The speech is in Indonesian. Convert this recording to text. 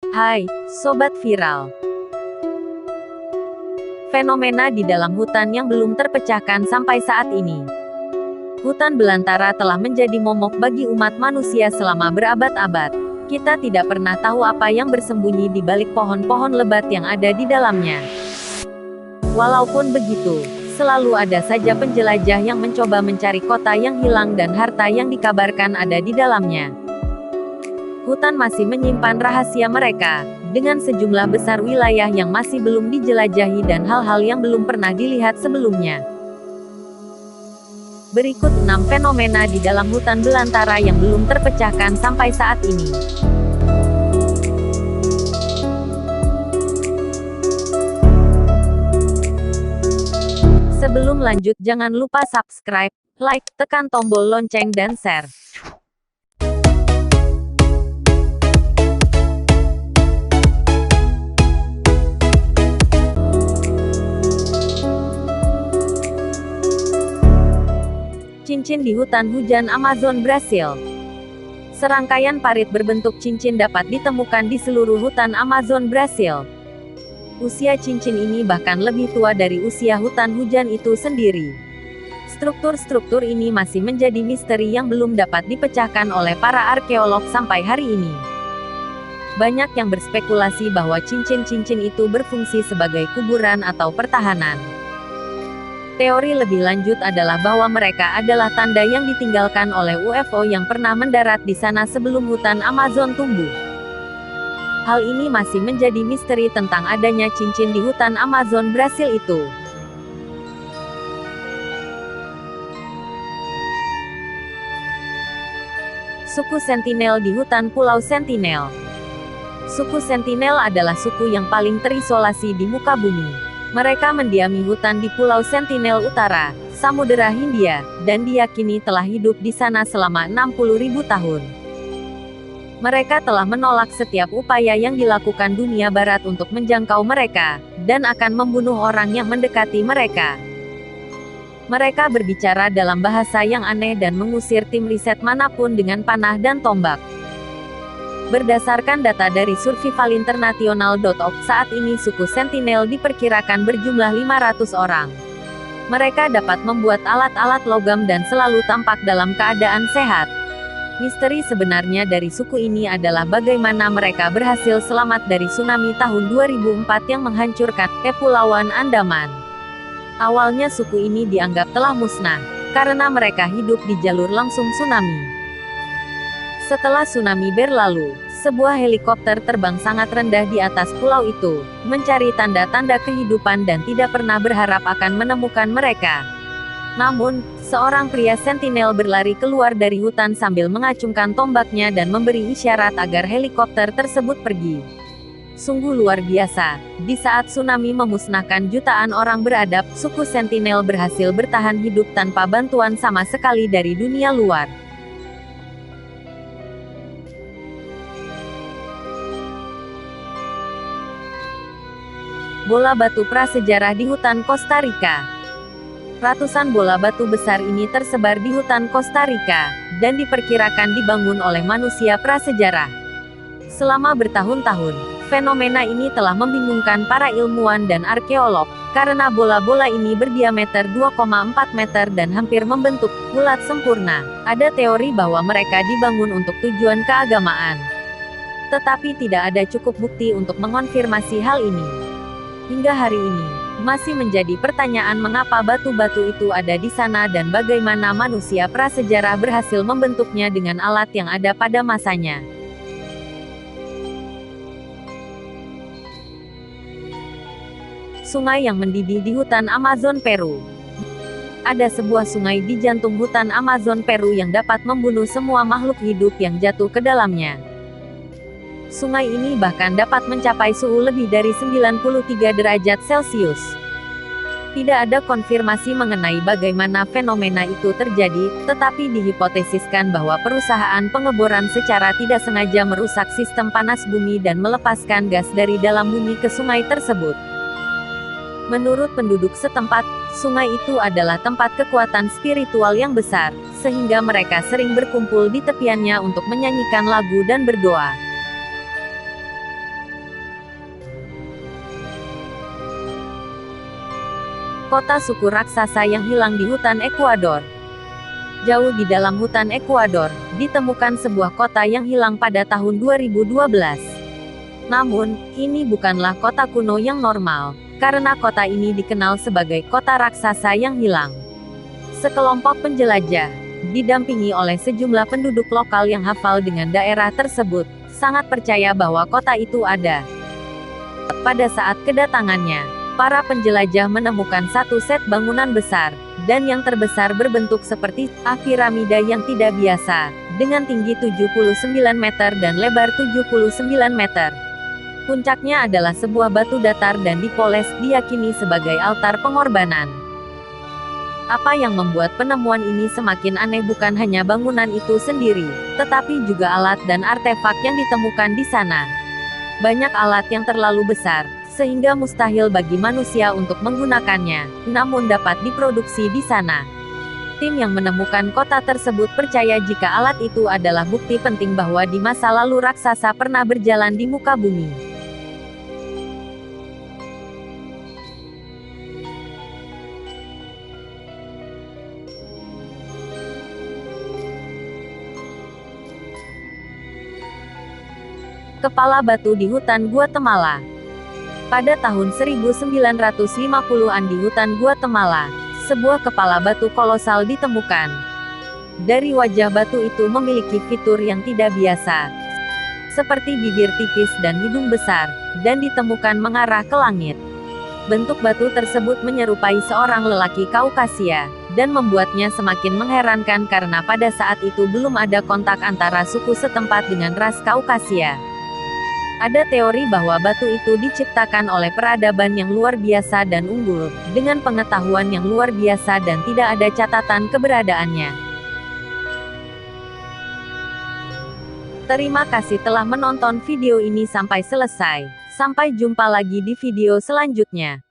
Hai, Sobat Viral. Fenomena di dalam hutan yang belum terpecahkan sampai saat ini. Hutan belantara telah menjadi momok bagi umat manusia selama berabad-abad. Kita tidak pernah tahu apa yang bersembunyi di balik pohon-pohon lebat yang ada di dalamnya. Walaupun begitu, selalu ada saja penjelajah yang mencoba mencari kota yang hilang dan harta yang dikabarkan ada di dalamnya. Hutan masih menyimpan rahasia mereka, dengan sejumlah besar wilayah yang masih belum dijelajahi dan hal-hal yang belum pernah dilihat sebelumnya. Berikut 6 fenomena di dalam hutan belantara yang belum terpecahkan sampai saat ini. Sebelum lanjut, jangan lupa subscribe, like, tekan tombol lonceng dan share. Cincin di hutan hujan Amazon, Brasil. Serangkaian parit berbentuk cincin dapat ditemukan di seluruh hutan Amazon, Brasil. Usia cincin ini bahkan lebih tua dari usia hutan hujan itu sendiri. Struktur-struktur ini masih menjadi misteri yang belum dapat dipecahkan oleh para arkeolog sampai hari ini. Banyak yang berspekulasi bahwa cincin-cincin itu berfungsi sebagai kuburan atau pertahanan. Teori lebih lanjut adalah bahwa mereka adalah tanda yang ditinggalkan oleh UFO yang pernah mendarat di sana sebelum hutan Amazon tumbuh. Hal ini masih menjadi misteri tentang adanya cincin di hutan Amazon, Brasil itu. Suku Sentinel di hutan Pulau Sentinel. Suku Sentinel adalah suku yang paling terisolasi di muka bumi. Mereka mendiami hutan di Pulau Sentinel Utara, Samudera Hindia, dan diyakini telah hidup di sana selama 60.000 tahun. Mereka telah menolak setiap upaya yang dilakukan dunia barat untuk menjangkau mereka, dan akan membunuh orang yang mendekati mereka. Mereka berbicara dalam bahasa yang aneh dan mengusir tim riset manapun dengan panah dan tombak. Berdasarkan data dari survivalinternational.org, saat ini suku Sentinel diperkirakan berjumlah 500 orang. Mereka dapat membuat alat-alat logam dan selalu tampak dalam keadaan sehat. Misteri sebenarnya dari suku ini adalah bagaimana mereka berhasil selamat dari tsunami tahun 2004 yang menghancurkan Kepulauan Andaman. Awalnya suku ini dianggap telah musnah, karena mereka hidup di jalur langsung tsunami. Setelah tsunami berlalu, sebuah helikopter terbang sangat rendah di atas pulau itu, mencari tanda-tanda kehidupan dan tidak pernah berharap akan menemukan mereka. Namun, seorang pria sentinel berlari keluar dari hutan sambil mengacungkan tombaknya dan memberi isyarat agar helikopter tersebut pergi. Sungguh luar biasa, di saat tsunami memusnahkan jutaan orang beradab, suku sentinel berhasil bertahan hidup tanpa bantuan sama sekali dari dunia luar. Bola batu prasejarah di hutan Costa Rica. Ratusan bola batu besar ini tersebar di hutan Costa Rica, dan diperkirakan dibangun oleh manusia prasejarah. Selama bertahun-tahun, fenomena ini telah membingungkan para ilmuwan dan arkeolog, karena bola-bola ini berdiameter 2,4 meter dan hampir membentuk bulat sempurna. Ada teori bahwa mereka dibangun untuk tujuan keagamaan. Tetapi tidak ada cukup bukti untuk mengonfirmasi hal ini. Hingga hari ini, masih menjadi pertanyaan mengapa batu-batu itu ada di sana dan bagaimana manusia prasejarah berhasil membentuknya dengan alat yang ada pada masanya. Sungai yang mendidih di hutan Amazon, Peru. Ada sebuah sungai di jantung hutan Amazon, Peru yang dapat membunuh semua makhluk hidup yang jatuh ke dalamnya. Sungai ini bahkan dapat mencapai suhu lebih dari 93 derajat Celcius. Tidak ada konfirmasi mengenai bagaimana fenomena itu terjadi, tetapi dihipotesiskan bahwa perusahaan pengeboran secara tidak sengaja merusak sistem panas bumi dan melepaskan gas dari dalam bumi ke sungai tersebut. Menurut penduduk setempat, sungai itu adalah tempat kekuatan spiritual yang besar, sehingga mereka sering berkumpul di tepiannya untuk menyanyikan lagu dan berdoa. Kota suku raksasa yang hilang di hutan Ekuador. Jauh di dalam hutan Ekuador, ditemukan sebuah kota yang hilang pada tahun 2012. Namun, ini bukanlah kota kuno yang normal, karena kota ini dikenal sebagai kota raksasa yang hilang. Sekelompok penjelajah, didampingi oleh sejumlah penduduk lokal yang hafal dengan daerah tersebut, sangat percaya bahwa kota itu ada. Pada saat kedatangannya, para penjelajah menemukan satu set bangunan besar, dan yang terbesar berbentuk seperti piramida yang tidak biasa, dengan tinggi 79 meter dan lebar 79 meter. Puncaknya adalah sebuah batu datar dan dipoles, diyakini sebagai altar pengorbanan. Apa yang membuat penemuan ini semakin aneh bukan hanya bangunan itu sendiri, tetapi juga alat dan artefak yang ditemukan di sana. Banyak alat yang terlalu besar, sehingga mustahil bagi manusia untuk menggunakannya, namun dapat diproduksi di sana. Tim yang menemukan kota tersebut percaya jika alat itu adalah bukti penting bahwa di masa lalu raksasa pernah berjalan di muka bumi. Kepala batu di hutan Guatemala. Pada tahun 1950-an di hutan Guatemala, sebuah kepala batu kolosal ditemukan. Dari wajah batu itu memiliki fitur yang tidak biasa, seperti bibir tipis dan hidung besar, dan ditemukan mengarah ke langit. Bentuk batu tersebut menyerupai seorang lelaki Kaukasia, dan membuatnya semakin mengherankan karena pada saat itu belum ada kontak antara suku setempat dengan ras Kaukasia. Ada teori bahwa batu itu diciptakan oleh peradaban yang luar biasa dan unggul, dengan pengetahuan yang luar biasa dan tidak ada catatan keberadaannya. Terima kasih telah menonton video ini sampai selesai. Sampai jumpa lagi di video selanjutnya.